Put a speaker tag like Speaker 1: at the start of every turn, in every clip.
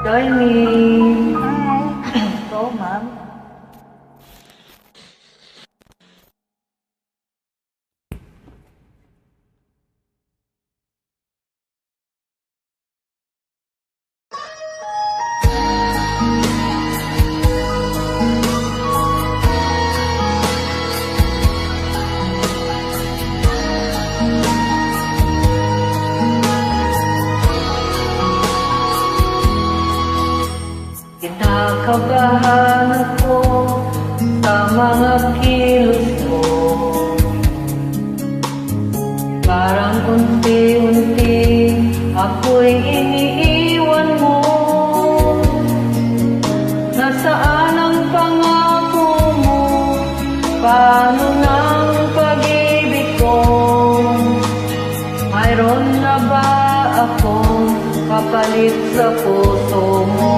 Speaker 1: Johnny.
Speaker 2: Hi. Go, ma'am.
Speaker 1: Kinakabahan ako sa mga kilos mo. Parang unti-unti ako'y iniiwan mo. Nasaan ang pangako mo? Paano ng pag-ibig ko? Mayroon na ba akong kapalit sa puso mo?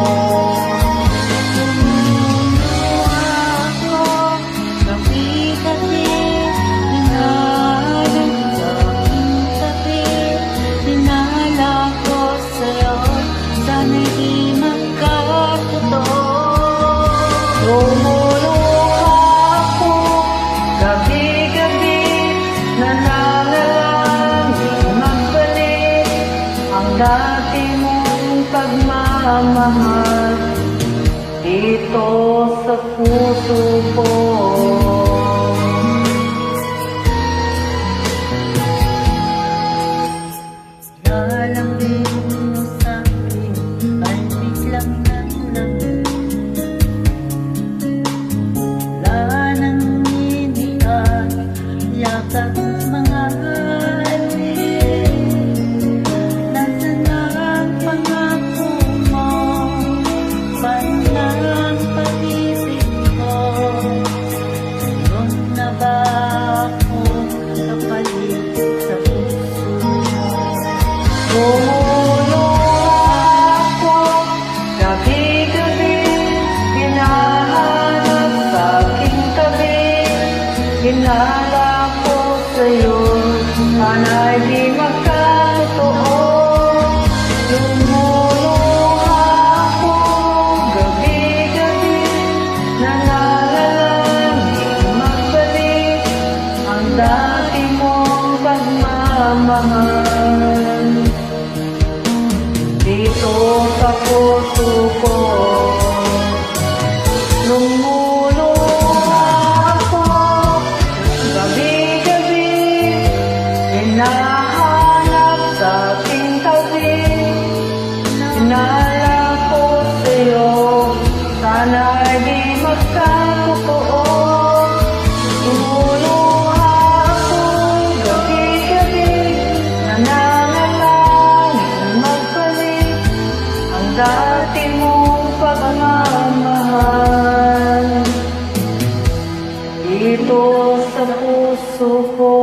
Speaker 1: Lumuluha ako, gabi-gabi, nananalangin magbalik ang dati mong pagmamahal dito sa puso ko.
Speaker 2: Nalangin mo sa'kin ay biglang nanglang. Yakap mga alin, nasaan ang pangako mo? Paano ang pag-ibig ko? Mayroon na ba akong kapalit sa puso mo?
Speaker 1: Lumuluha ako, gabi-gabi, hinahanap sa aking tabi. Hinala ko sa'yo, sana'y di magkatotoo. Lumuluha ako, gabi-gabi, nananalangin magbalik ang dati mong pagmamahal dito sa puso ko. Hinahanap sa aking tabi, hinala ko sa'yo, sana'y di magkatotoo. Lumuluha ako, gabi-gabi, nananalangin magbalik ang dati mong pagmamahal dito sa puso ko.